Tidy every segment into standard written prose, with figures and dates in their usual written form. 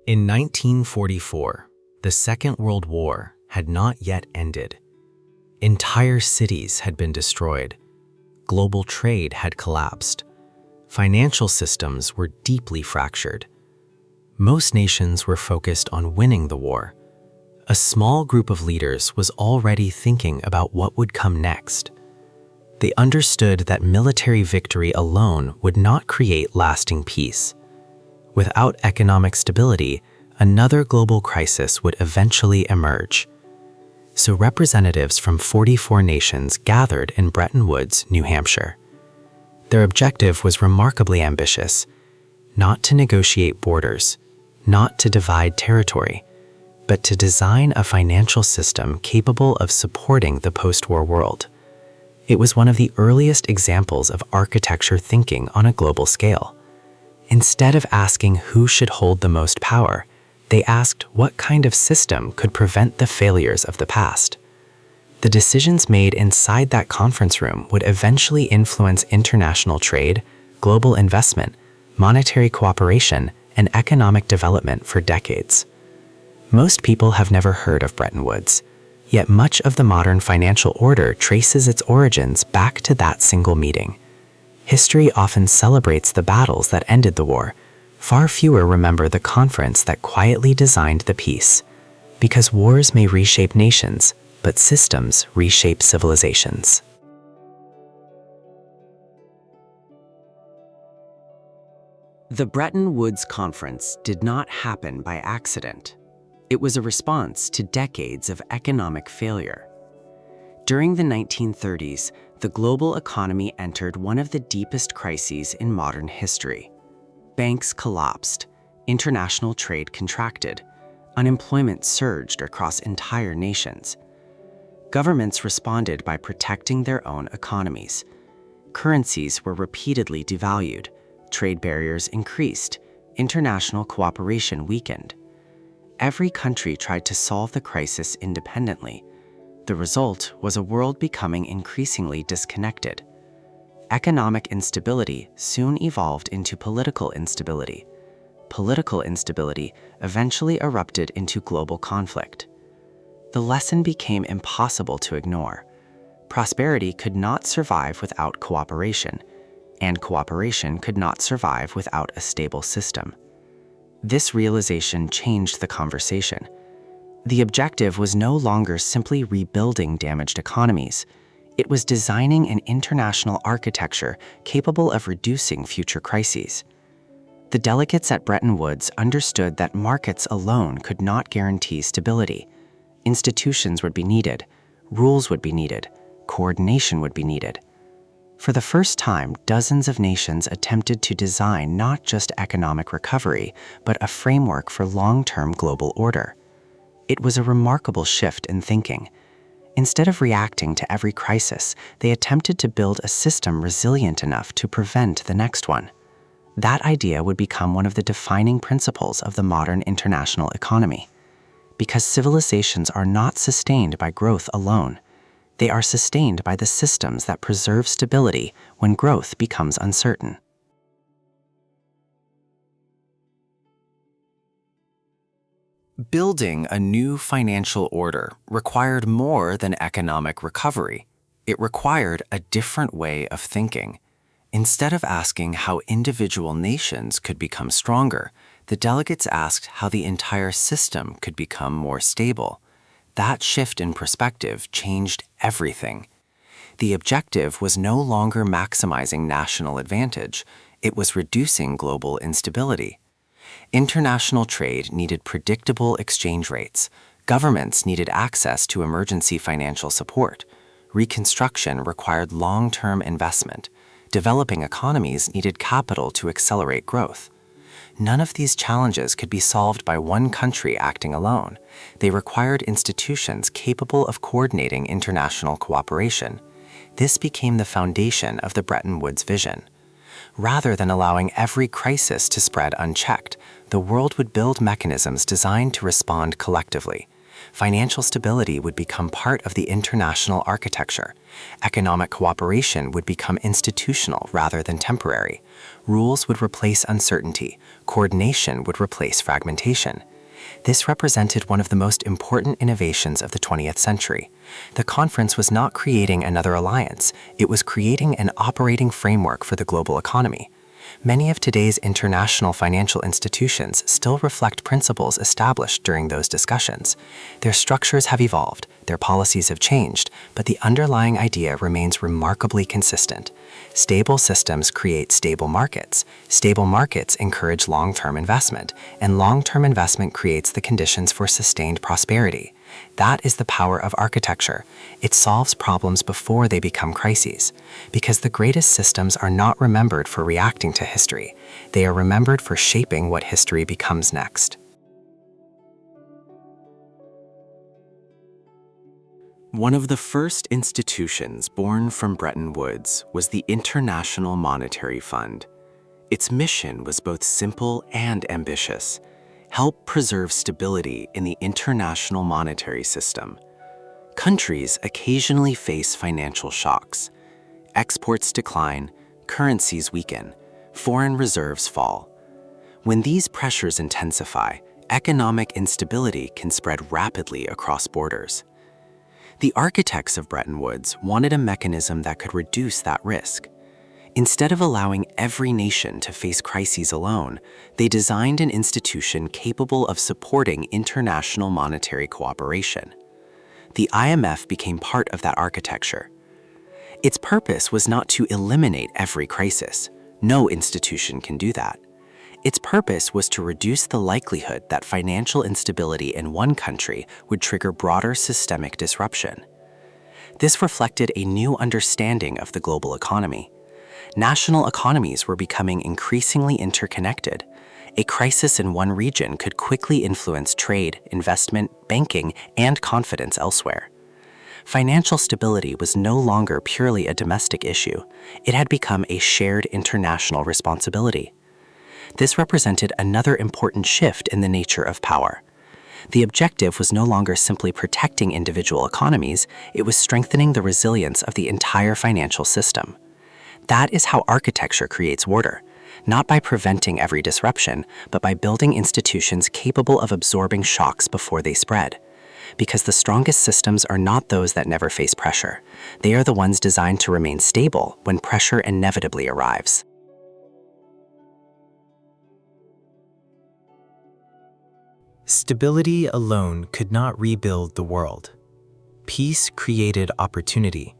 In 1944, the Second World War had not yet ended. Entire cities had been destroyed. Global trade had collapsed. Financial systems were deeply fractured. Most nations were focused on winning the war. A small group of leaders was already thinking about what would come next. They understood that military victory alone would not create lasting peace. Without economic stability, another global crisis would eventually emerge. So representatives from 44 nations gathered in Bretton Woods, New Hampshire. Their objective was remarkably ambitious: not to negotiate borders, not to divide territory, but to design a financial system capable of supporting the post-war world. It was one of the earliest examples of architecture thinking on a global scale. Instead of asking who should hold the most power, they asked what kind of system could prevent the failures of the past. The decisions made inside that conference room would eventually influence international trade, global investment, monetary cooperation, and economic development for decades. Most people have never heard of Bretton Woods, yet much of the modern financial order traces its origins back to that single meeting. History often celebrates the battles that ended the war. Far fewer remember the conference that quietly designed the peace. Because wars may reshape nations, but systems reshape civilizations. The Bretton Woods Conference did not happen by accident. It was a response to decades of economic failure. During the 1930s, the global economy entered one of the deepest crises in modern history. Banks collapsed, international trade contracted, unemployment surged across entire nations. Governments responded by protecting their own economies. Currencies were repeatedly devalued, trade barriers increased, international cooperation weakened. Every country tried to solve the crisis independently. The result was a world becoming increasingly disconnected. Economic instability soon evolved into political instability. Political instability eventually erupted into global conflict. The lesson became impossible to ignore. Prosperity could not survive without cooperation, and cooperation could not survive without a stable system. This realization changed the conversation. The objective was no longer simply rebuilding damaged economies. It was designing an international architecture capable of reducing future crises. The delegates at Bretton Woods understood that markets alone could not guarantee stability. Institutions would be needed, rules would be needed, coordination would be needed. For the first time, dozens of nations attempted to design not just economic recovery, but a framework for long-term global order. It was a remarkable shift in thinking. Instead of reacting to every crisis, they attempted to build a system resilient enough to prevent the next one. That idea would become one of the defining principles of the modern international economy. Because civilizations are not sustained by growth alone. They are sustained by the systems that preserve stability when growth becomes uncertain. Building a new financial order required more than economic recovery. It required a different way of thinking. Instead of asking how individual nations could become stronger, the delegates asked how the entire system could become more stable. That shift in perspective changed everything. The objective was no longer maximizing national advantage, it was reducing global instability. International trade needed predictable exchange rates. Governments needed access to emergency financial support. Reconstruction required long-term investment. Developing economies needed capital to accelerate growth. None of these challenges could be solved by one country acting alone. They required institutions capable of coordinating international cooperation. This became the foundation of the Bretton Woods vision. Rather than allowing every crisis to spread unchecked, the world would build mechanisms designed to respond collectively. Financial stability would become part of the international architecture. Economic cooperation would become institutional rather than temporary. Rules would replace uncertainty. Coordination would replace fragmentation. This represented one of the most important innovations of the 20th century. The conference was not creating another alliance, it was creating an operating framework for the global economy. Many of today's international financial institutions still reflect principles established during those discussions. Their structures have evolved, their policies have changed, but the underlying idea remains remarkably consistent. Stable systems create stable markets. Stable markets encourage long-term investment, and long-term investment creates the conditions for sustained prosperity. That is the power of architecture. It solves problems before they become crises. Because the greatest systems are not remembered for reacting to history. They are remembered for shaping what history becomes next. One of the first institutions born from Bretton Woods was the International Monetary Fund. Its mission was both simple and ambitious: help preserve stability in the international monetary system. Countries occasionally face financial shocks. Exports decline, currencies weaken, foreign reserves fall. When these pressures intensify, economic instability can spread rapidly across borders. The architects of Bretton Woods wanted a mechanism that could reduce that risk. Instead of allowing every nation to face crises alone, they designed an institution capable of supporting international monetary cooperation. The IMF became part of that architecture. Its purpose was not to eliminate every crisis. No institution can do that. Its purpose was to reduce the likelihood that financial instability in one country would trigger broader systemic disruption. This reflected a new understanding of the global economy. National economies were becoming increasingly interconnected. A crisis in one region could quickly influence trade, investment, banking, and confidence elsewhere. Financial stability was no longer purely a domestic issue. It had become a shared international responsibility. This represented another important shift in the nature of power. The objective was no longer simply protecting individual economies, it was strengthening the resilience of the entire financial system. That is how architecture creates order, not by preventing every disruption, but by building institutions capable of absorbing shocks before they spread. Because the strongest systems are not those that never face pressure. They are the ones designed to remain stable when pressure inevitably arrives. Stability alone could not rebuild the world. Peace created opportunity,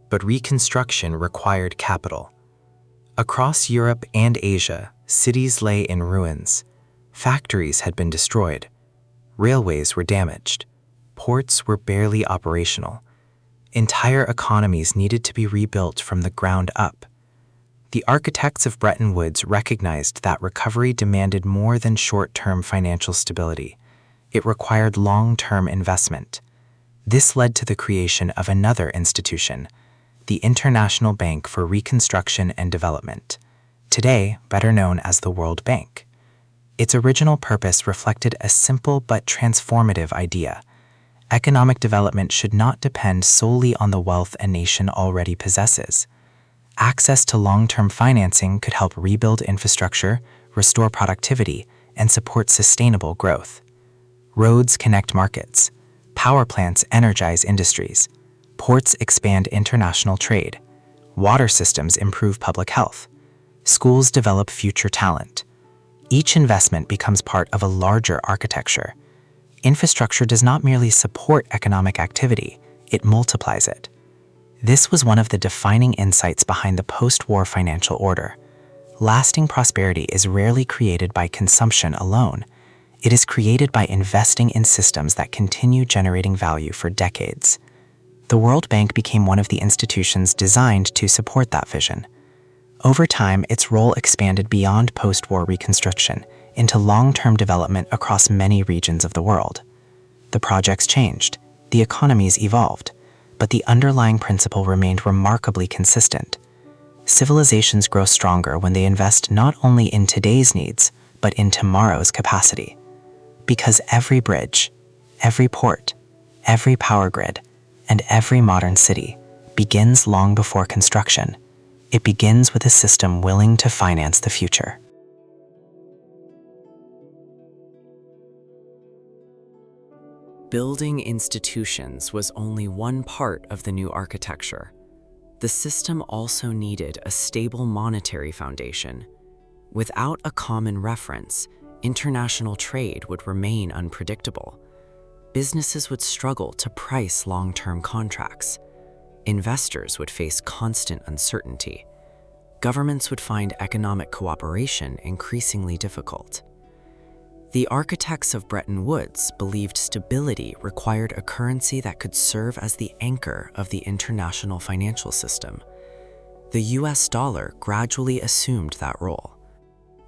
but reconstruction required capital. Across Europe and Asia, cities lay in ruins. Factories had been destroyed. Railways were damaged. Ports were barely operational. Entire economies needed to be rebuilt from the ground up. The architects of Bretton Woods recognized that recovery demanded more than short-term financial stability. It required long-term investment. This led to the creation of another institution, the International Bank for Reconstruction and Development, today better known as the World Bank. Its original purpose reflected a simple but transformative idea. Economic development should not depend solely on the wealth a nation already possesses. Access to long-term financing could help rebuild infrastructure, restore productivity, and support sustainable growth. Roads connect markets. Power plants energize industries. Ports expand international trade. Water systems improve public health. Schools develop future talent. Each investment becomes part of a larger architecture. Infrastructure does not merely support economic activity, it multiplies it. This was one of the defining insights behind the post-war financial order. Lasting prosperity is rarely created by consumption alone. It is created by investing in systems that continue generating value for decades. The World Bank became one of the institutions designed to support that vision. Over time, its role expanded beyond post-war reconstruction into long-term development across many regions of the world. The projects changed, the economies evolved, but the underlying principle remained remarkably consistent. Civilizations grow stronger when they invest not only in today's needs, but in tomorrow's capacity. Because every bridge, Every port, every power grid, and every modern city begins long before construction. It begins with a system willing to finance the future. Building institutions was only one part of the new architecture. The system also needed a stable monetary foundation. Without a common reference, international trade would remain unpredictable. Businesses would struggle to price long-term contracts. Investors would face constant uncertainty. Governments would find economic cooperation increasingly difficult. The architects of Bretton Woods believed stability required a currency that could serve as the anchor of the international financial system. The US dollar gradually assumed that role.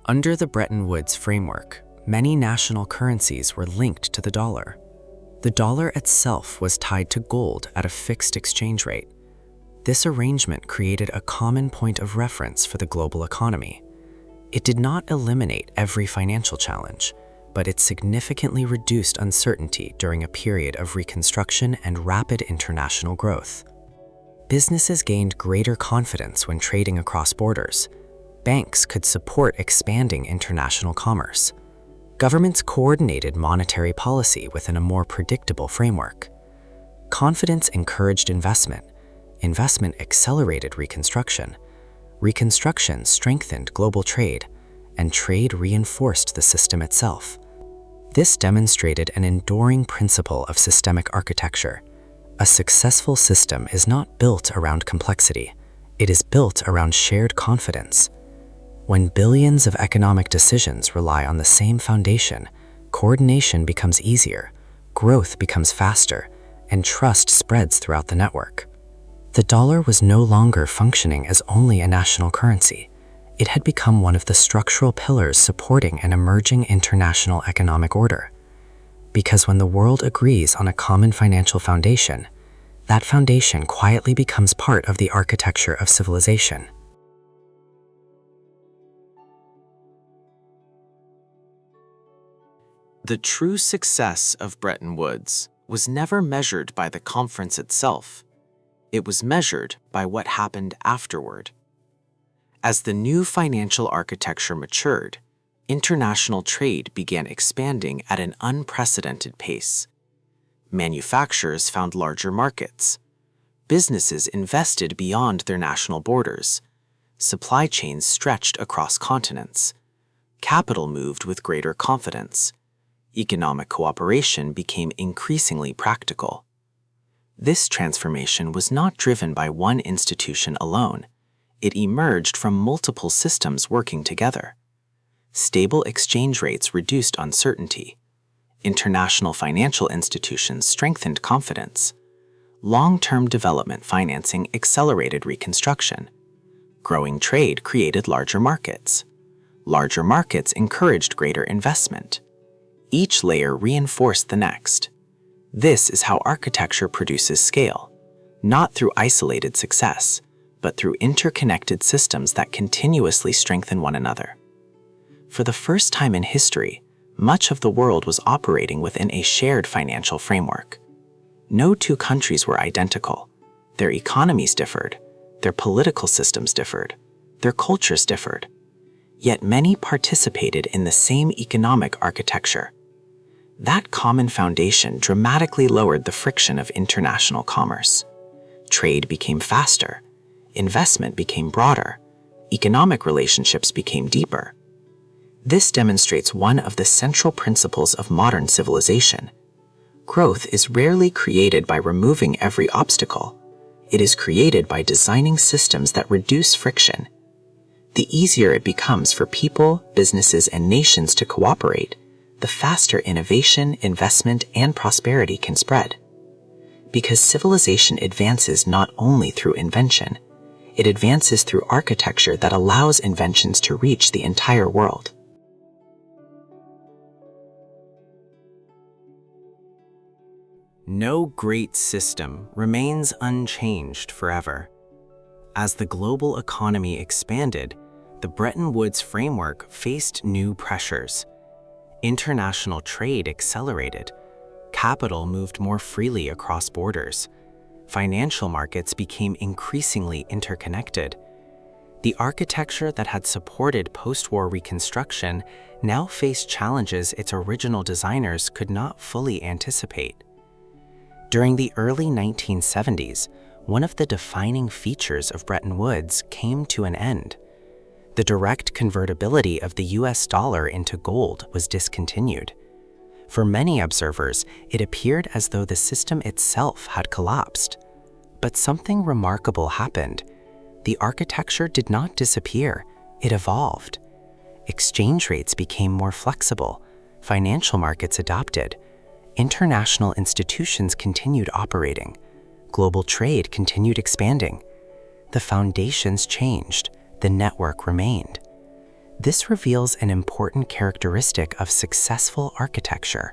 Under the Bretton Woods framework, many national currencies were linked to the dollar. The dollar itself was tied to gold at a fixed exchange rate. This arrangement created a common point of reference for the global economy. It did not eliminate every financial challenge, but it significantly reduced uncertainty during a period of reconstruction and rapid international growth. Businesses gained greater confidence when trading across borders. Banks could support expanding international commerce. Governments coordinated monetary policy within a more predictable framework. Confidence encouraged investment. Investment accelerated reconstruction. Reconstruction strengthened global trade, and trade reinforced the system itself. This demonstrated an enduring principle of systemic architecture. A successful system is not built around complexity. It is built around shared confidence. When billions of economic decisions rely on the same foundation, coordination becomes easier, growth becomes faster, and trust spreads throughout the network. The dollar was no longer functioning as only a national currency. It had become one of the structural pillars supporting an emerging international economic order. Because when the world agrees on a common financial foundation, that foundation quietly becomes part of the architecture of civilization. The true success of Bretton Woods was never measured by the conference itself. It was measured by what happened afterward. As the new financial architecture matured, international trade began expanding at an unprecedented pace. Manufacturers found larger markets. Businesses invested beyond their national borders. Supply chains stretched across continents. Capital moved with greater confidence. Economic cooperation became increasingly practical. This transformation was not driven by one institution alone. It emerged from multiple systems working together. Stable exchange rates reduced uncertainty. International financial institutions strengthened confidence. Long-term development financing accelerated reconstruction. Growing trade created larger markets. Larger markets encouraged greater investment. Each layer reinforced the next. This is how architecture produces scale, not through isolated success, but through interconnected systems that continuously strengthen one another. For the first time in history, much of the world was operating within a shared financial framework. No two countries were identical. Their economies differed, their political systems differed, their cultures differed. Yet many participated in the same economic architecture. That common foundation dramatically lowered the friction of international commerce. Trade became faster, investment became broader, economic relationships became deeper. This demonstrates one of the central principles of modern civilization. Growth is rarely created by removing every obstacle. It is created by designing systems that reduce friction. The easier it becomes for people, businesses, and nations to cooperate, the faster innovation, investment, and prosperity can spread. Because civilization advances not only through invention, it advances through architecture that allows inventions to reach the entire world. No great system remains unchanged forever. As the global economy expanded, the Bretton Woods framework faced new pressures. International trade accelerated. Capital moved more freely across borders. Financial markets became increasingly interconnected. The architecture that had supported post-war reconstruction now faced challenges its original designers could not fully anticipate. During the early 1970s, one of the defining features of Bretton Woods came to an end. The direct convertibility of the US dollar into gold was discontinued. For many observers, it appeared as though the system itself had collapsed. But something remarkable happened. The architecture did not disappear, it evolved. Exchange rates became more flexible, financial markets adopted, international institutions continued operating, global trade continued expanding. The foundations changed, the network remained. This reveals an important characteristic of successful architecture.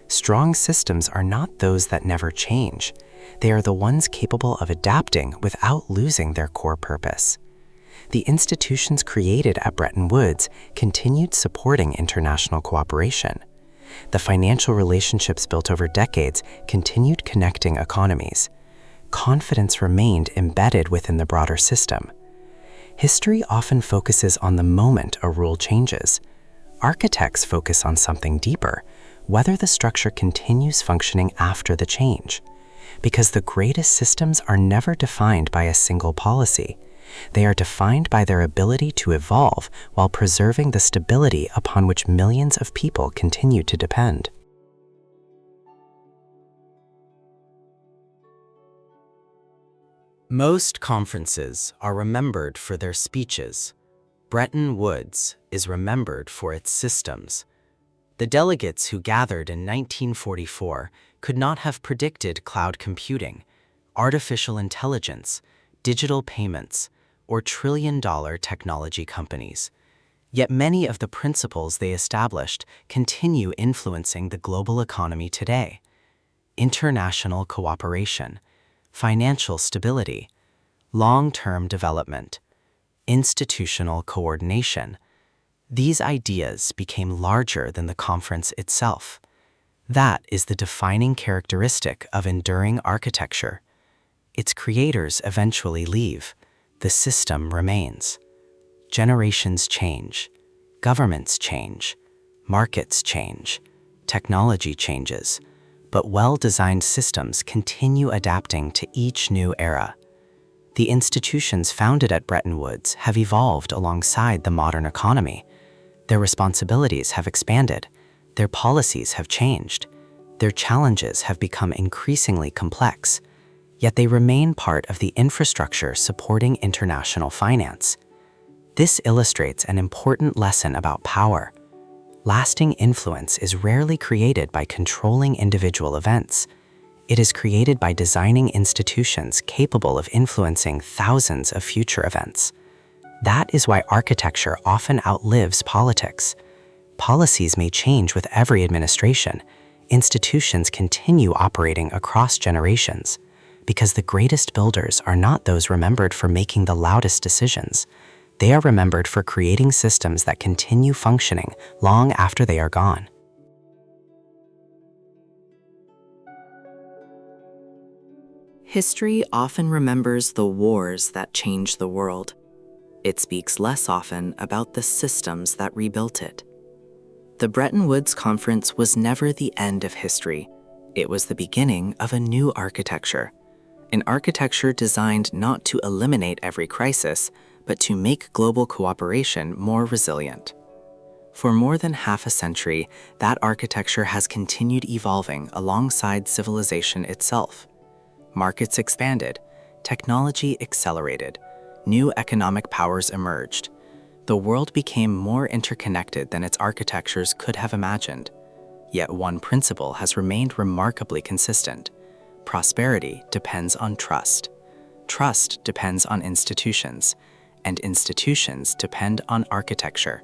Strong systems are not those that never change. They are the ones capable of adapting without losing their core purpose. The institutions created at Bretton Woods continued supporting international cooperation. The financial relationships built over decades continued connecting economies. Confidence remained embedded within the broader system. History often focuses on the moment a rule changes. Architects focus on something deeper, whether the structure continues functioning after the change. Because the greatest systems are never defined by a single policy. They are defined by their ability to evolve while preserving the stability upon which millions of people continue to depend. Most conferences are remembered for their speeches. Bretton Woods is remembered for its systems. The delegates who gathered in 1944 could not have predicted cloud computing, artificial intelligence, digital payments, or trillion-dollar technology companies. Yet many of the principles they established continue influencing the global economy today. International cooperation, financial stability, long-term development, institutional coordination. These ideas became larger than the conference itself. That is the defining characteristic of enduring architecture. Its creators eventually leave. The system remains. Generations change. Governments change. Markets change. Technology changes. But well-designed systems continue adapting to each new era. The institutions founded at Bretton Woods have evolved alongside the modern economy. Their responsibilities have expanded. Their policies have changed. Their challenges have become increasingly complex. Yet they remain part of the infrastructure supporting international finance. This illustrates an important lesson about power. Lasting influence is rarely created by controlling individual events. It is created by designing institutions capable of influencing thousands of future events. That is why architecture often outlives politics. Policies may change with every administration. Institutions continue operating across generations, because the greatest builders are not those remembered for making the loudest decisions. They are remembered for creating systems that continue functioning long after they are gone. History often remembers the wars that changed the world. It speaks less often about the systems that rebuilt it. The Bretton Woods Conference was never the end of history. It was the beginning of a new architecture. An architecture designed not to eliminate every crisis, but to make global cooperation more resilient. For more than half a century, that architecture has continued evolving alongside civilization itself. Markets expanded, technology accelerated, new economic powers emerged. The world became more interconnected than its architectures could have imagined. Yet one principle has remained remarkably consistent. Prosperity depends on trust. Trust depends on institutions, and institutions depend on architecture.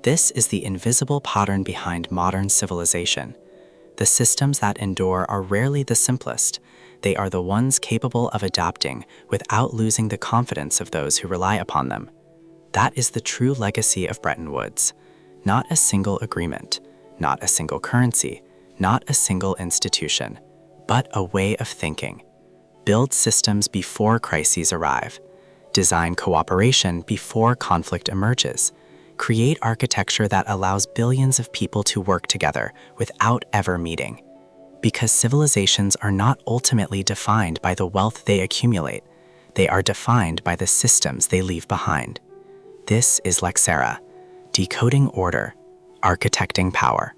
This is the invisible pattern behind modern civilization. The systems that endure are rarely the simplest. They are the ones capable of adapting without losing the confidence of those who rely upon them. That is the true legacy of Bretton Woods. Not a single agreement, not a single currency, not a single institution, but a way of thinking. Build systems before crises arrive. Design cooperation before conflict emerges. Create architecture that allows billions of people to work together without ever meeting. Because civilizations are not ultimately defined by the wealth they accumulate, they are defined by the systems they leave behind. This is LEXERA, decoding order, architecting power.